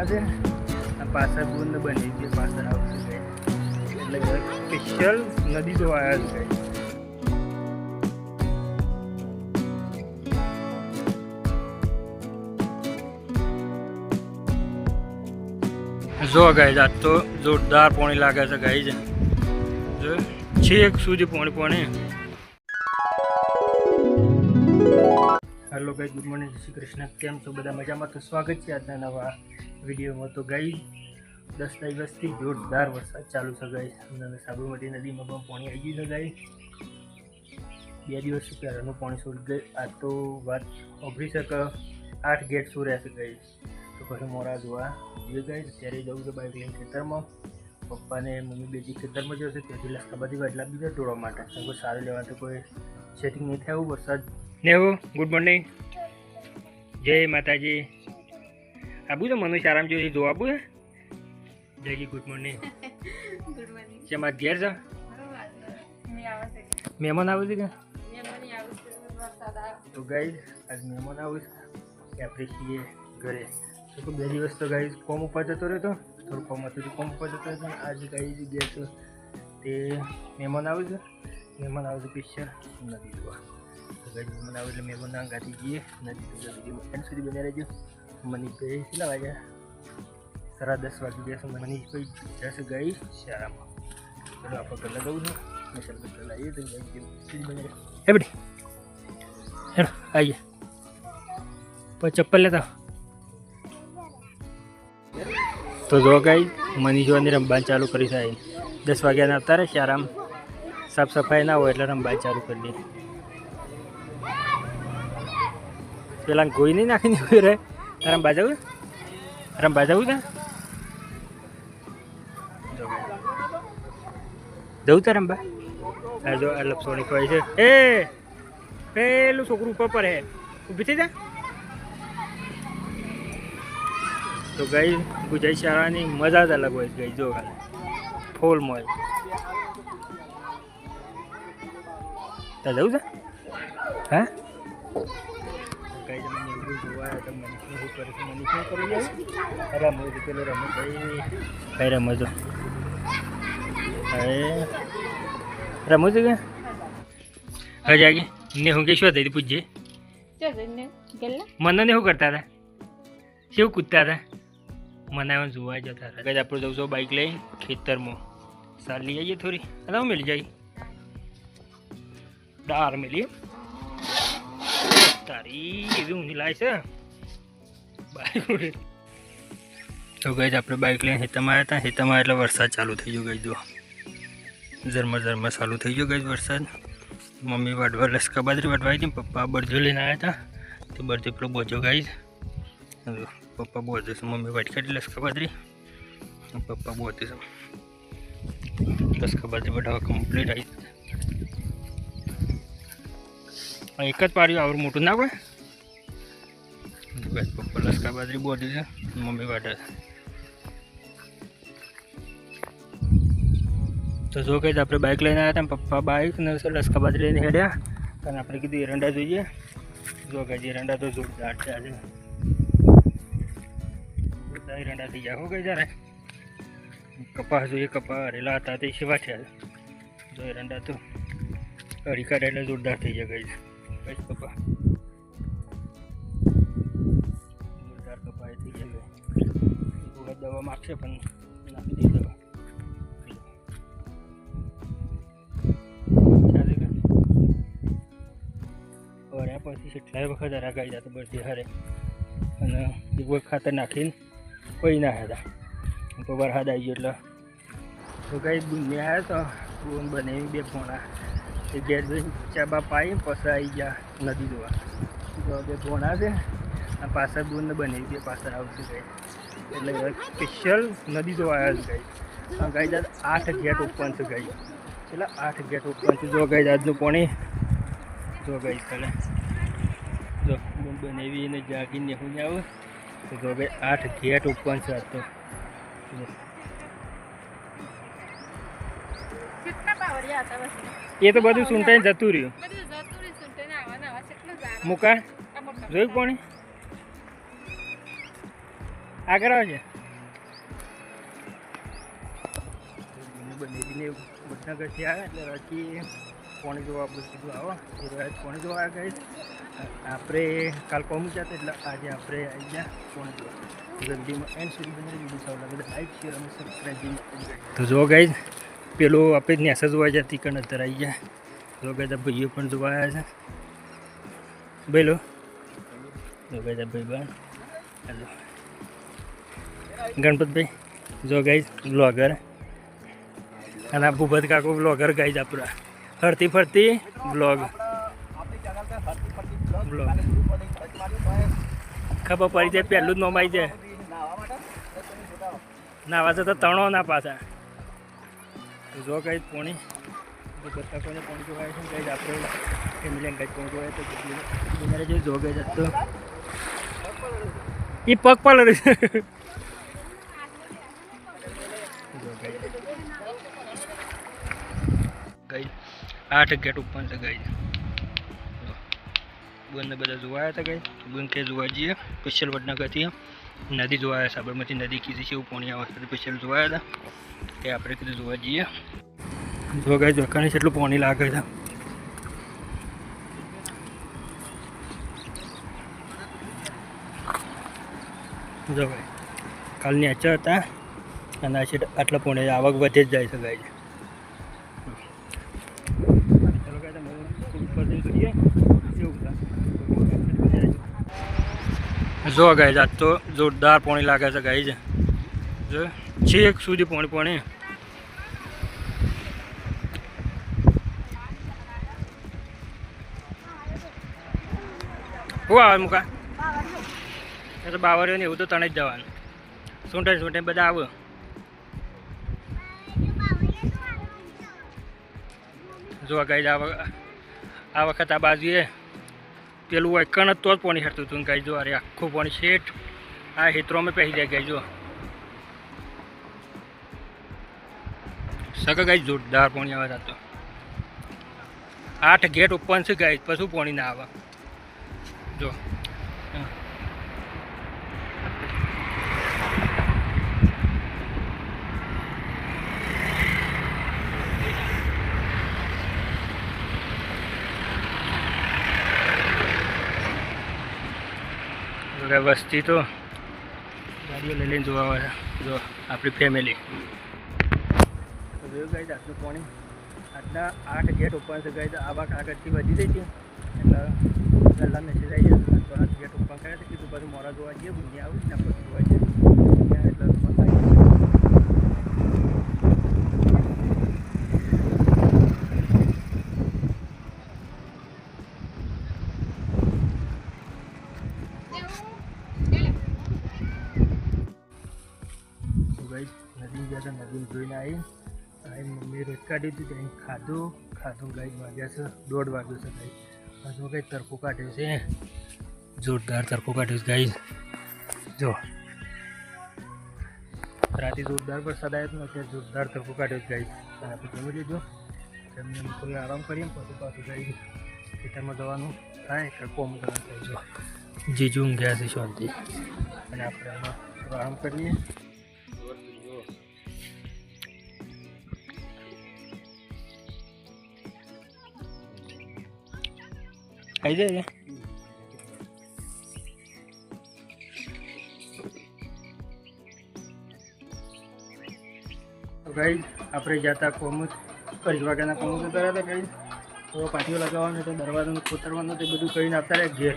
છે આ પાછળ બુંદ બની છે પાછળ આવશે એટલે સ્પેશિયલ નદી જોવા આવ્યા છે જો ગાઈઝ આજ તો જોરદાર પાણી લાગે છે ગાઈઝ જો છેક સુધી પાણી હેલો ગાઈઝ ગુડ મોર્નિંગ જય શ્રી કૃષ્ણ કેમ છો બધા મજામાં તો સ્વાગત છે આજના નવા વિડીયોમાં તો ગાઈઝ 10 દિવસથી જોરદાર વરસાદ ચાલુ છે ગાઈઝ અને સાબરમતી નદીમાં પણ પાણી આવી ગયું છે ગાઈઝ 2 દિવસ પહેલાંનું પાણી છોડી ગઈ આ તો વાત સાંભળી છે કે 8 ગેટ શું રહેશે ગાઈઝ તો પછી મોરા જોવા જઈએ ગાઈઝ ત્યારે જવું છે બાઇક લઈને ખેતરમાં પપ્પાને મમ્મી બેજી ખેતરમાં જશે ત્યાંથી લસકા બધી વાટલા બીજા તોડવા માટે કોઈ સારું લેવા તો કોઈ સેટિંગ નહીં થયું વરસાદ નેહુ ગુડ મોર્નિંગ જય માતાજી આબુ તો મનુ આરામ જોઈ જો આબુ જયજી ગુડ મોર્નિંગ ગુડ મોર્નિંગ છે મારા ઘેર છે મહેમાન આવે છે કે તો ગાઈઝ આજ મહેમાન આવે છે આપણે છીએ ઘરે તો 2 દિવસ તો ગાઈઝ કોમ ઉપર જતો રહ્યો હતો થોડું કોમ હતું કોમ ઉપર જતો રહ્યો હતો આજે ગાઈઝ ગયા છે તે મહેમાન આવે છે સ્પેશિયલ નથી જોવા મહેમાન આવે એટલે મહેમાન ગાતી જઈએ નથી એન્ડ સુધી બન્યા રહેજો મનીષભાઈ કેટલા વાગ્યા 10:30 વાગી ગયા છે મનીષભાઈ જશે ગઈ શાળામાં ચલો આપણે પહેલાં જવું છે મસાલ પહેલાં આવીએ તો સુધી બન્યા હે બેટી હેલો આવીએ પછી ચપ્પલ લેતા તો જો ગાઈ મનીષ જોવાની રમવાનું ચાલુ કરી થાય 10 વાગ્યાના આવતા રહે શાળામાં સાફ સફાઈ ના હોય એટલે રમવાનું ચાલુ કરી દે પેલા ગોઈ નહીં નાખીને ઉભી રહે રંબા જવું જવું તાર રંબા આ જો આ લપસોણી ખવાય છે એ પેલું છોકરું ઉપર પર હે ઊભી થઈ જા તો ગઈ ગુજરાતી શાળાની મજા જ અલગ હોય ગઈ જો ફૂલ મોય ત્યાં જવું છે હા રમો છે કે હજી આગે ને હું કે શું થઈ પૂછજે મને ને શું કરતા હતા શું કૂદતા હતા મને જોવા જતા હતા કદાચ આપણે જવું છું બાઇક લઈ ખેતરમાં સાર લઈ આવીએ થોડી અને હું મેલી જાય ડાર મેલી તારી એવી ઊંધી લાય છે બાઇક તો ગઈ આપણે બાઇક લઈને હેતામાં આવ્યા હતા હેતામાં એટલે વરસાદ ચાલુ થઈ ગયો ગઈ જો ઝરમર ચાલુ થઈ ગયો ગઈ વરસાદ મમ્મી વાટવા લસકા બાજરી વાટવા હતી પપ્પા બરજો લઈને આવ્યા હતા તો બરજો પેલો બોજો ગાઈ પપ્પા બોલતો છે મમ્મી વાટ કાઢી લસકા બાજરી પપ્પા બોલતો છે લસકા બાજરી બધા કમ્પ્લીટ આવી એક જ પાડ્યું આવડું મોટું ના હોય પપ્પા લસકા બાજરી બોલી છે મમ્મી વાટે તો જો કંઈ આપણે બાઇક લઈને આવ્યા હતા પપ્પા બાઇક ને લસકા બાજરી લઈને હેડ્યા અને આપણે કીધું એરંડા જોઈએ જો કંઈ એરંડા તો જોરદાર છે આજે જોરદાર એરંડા થઈ ગયા હો ગઈ જ્યારે કપાસ જોઈએ કપા હરેલા હતા તે સેવા થયા જો એરંડા તો હરી કાઢે એટલે જોરદાર થઈ જાય ગઈ કઈ કપા જોરદાર કપા એ થઈ જાય દવા માગશે પણ નાખી દઈ દવા હર્યા પછી કેટલાય વખત હરા ગાઈ જતો બધી હરે અને એક વખત ખાતર નાખીને કોઈ ના હતા તો વરસાદ આવી ગયો એટલે તો કઈ બુંદી આવ્યા તો બૂન બનાવી 2 પોણા એ ઘેર જઈને ચાબા પાઈ પછી આવી ગયા નદી જોવા તો 2 પોણા છે આ પાછળ બૂન બનાવી 2 પાછળ આવશે ગઈ એટલે સ્પેશિયલ નદી જોવા આવ્યા છે ગઈ ગાઈ 8 ગેટ ઓપન છે ગઈ એટલે 8 ગેટ ઓપન છે જો ગઈ આજનું પાણી જો ગઈ ચાલે જો બૂન બનાવીને જાગીને હું આવું તો જો ગઈ 8 ગેટ ઓપન છે આજ તો એ તો બધું સુંટાઈને જતું રહ્યું મૂકા જોયું પાણી આગળ આવે છે બનેવીને વડનગરથી આવે એટલે પછી પોણી જોવા આપણે કીધું આવો પોણી જોવા આવ્યા ગઈ આપણે કાલ પહોંચ્યા હતા એટલે આજે આપણે આવી ગયા પોણી જોવા જલ્દીમાં એન્ડ સુધી બની દીધું સારું લાગે લાઈક શેર અને સબસ્ક્રાઈબ તો જો ગઈ પેલું આપણે નેસા જોવા જાય તીકણ અત્યારે આવી ગયા જો ગઈ ભાઈઓ પણ જોવા આવ્યા છે ભાઈ લો જો ગઈ ભાઈ બન હેલો ગણપતભાઈ જો ગઈ બ્લોગર અને આ ભૂપત કાકો બ્લોગર ગાઈ આપણા ફરતી ફરતી બ્લોગ ખબર પડી જાય પહેલું જ નોમ આવી જાય નાવા જતા તણો ના પાછા જો કઈ પોણી ભૂપત કાકોને પોણી જોવાય છે કઈ આપણે ફેમિલી કઈ પોણી જોવાય તો તમારે જે જો ગઈ જતો એ પગ પાલર ગઈ 8 ગેટ ઉપર છે ગઈ બંને બધા જોવાયા હતા ગઈ બન કે જોવા જઈએ સ્પેશિયલ વડનગરથી નદી જોવાયા સાબરમતી નદી કીધી છે એવું પાણી આવે છે સ્પેશિયલ જોવાયા હતા કે આપણે કીધું જોવા જઈએ જો ગઈ જોખાણી કેટલું પાણી લાગે છે જો ગઈ કાલની અચર હતા અને આ છે આટલા પાણી આવક વધે જ જાય છે ગઈ જો ગાય આજ તો જોરદાર પાણી લાગે છે ગાય છે જો છેક સુધી પાણી હું આવે મુકા એ તો બાવરીઓ ને એવું તો તણે જ જવાનું સૂંટે બધા આવે જો ગાય આ વખત આ બાજુએ પેલું એકણ જ તો જ પાણી હેરતું હતું ગાય જો અરે આખું પાણી શેઠ આ હેતરોમાં પહેરી જાય ગાય જો સગા ગાય જોરદાર પાણી આવે તો 8 ગેટ ઓપન છે ગાય પછી પાણી ના આવે જો વસ્તી તો ગાડીઓ લઈ લઈને જોવા આવે જો આપણી ફેમિલી તો જોયું ગાય આટલું પાણી આટલા 8 ગેટ ઓપન છે ગાય આવા આગળથી વધી જાય છે એટલે પહેલા મેસેજ આવી જાય તો 8 ગેટ ઓપન કર્યા છે કીધું બધું મોડા જોવા જઈએ બુંદી આવું ને પછી જોવા જઈએ એટલે નદી ગયા હતા નદીમાં જોઈને આવી મમ્મી રોજ કાઢી હતી ત્યાં ખાધું ગાય વાગ્યા છે 1:30 વાગ્યો છે ગાય હજુ કંઈ તરફો કાઢ્યો છે જોરદાર તરફો કાઢ્યો છે ગાય જો રાતે જોરદાર વરસાદ આવ્યો હતો અત્યારે જોરદાર તરફો કાઢ્યો છે ગાય આપણે જમી લીધું એમને થોડી આરામ કરીએ પછી પાછું ગાય ખેતરમાં જવાનું થાય કે કોમ કરવાનું થાય જો જીજુ ઊંઘ્યા છે શાંતિ અને આપણે આમાં આરામ કરીએ ખાઈ જાય ગાઈ આપણે જતા કોમ 5 વાગ્યાના કોમ જતા હતા ગાઈ તો પાટીઓ લગાવવાનું તો દરવાજાનું કોતરવાનું તે બધું કરીને આવતા રહ્યા ઘેર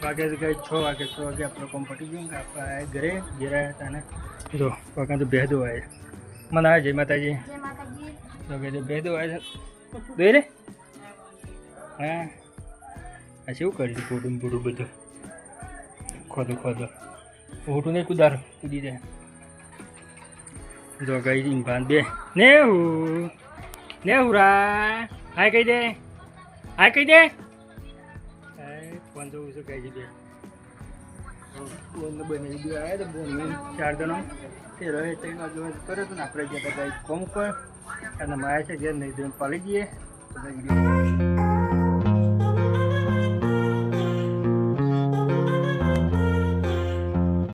વાગે ગઈ 6 વાગે આપણે કોમ પટી ગયું આપણે ઘરે આવ્યા હતા ને જો પગા તો બે ધોવાય મને આ જય માતાજી તો કે બે ધોવાય દે રે હા આ શું કરી ફોટું બધું ખોદો ફોટું નહીં કૂદી જાય જો ગઈ બાંધ બે નેહુરા હાય કહી દે ફોન જોઉં છું કઈ બે બોલને બને વિડીયો આવ્યા તો બોલ 4 જણો તે રહે 3 વાગે કરે તો ને આપણે જતા ગાઈ કોમ પર અને માયા છે ઘેર નહીં પાલી જઈએ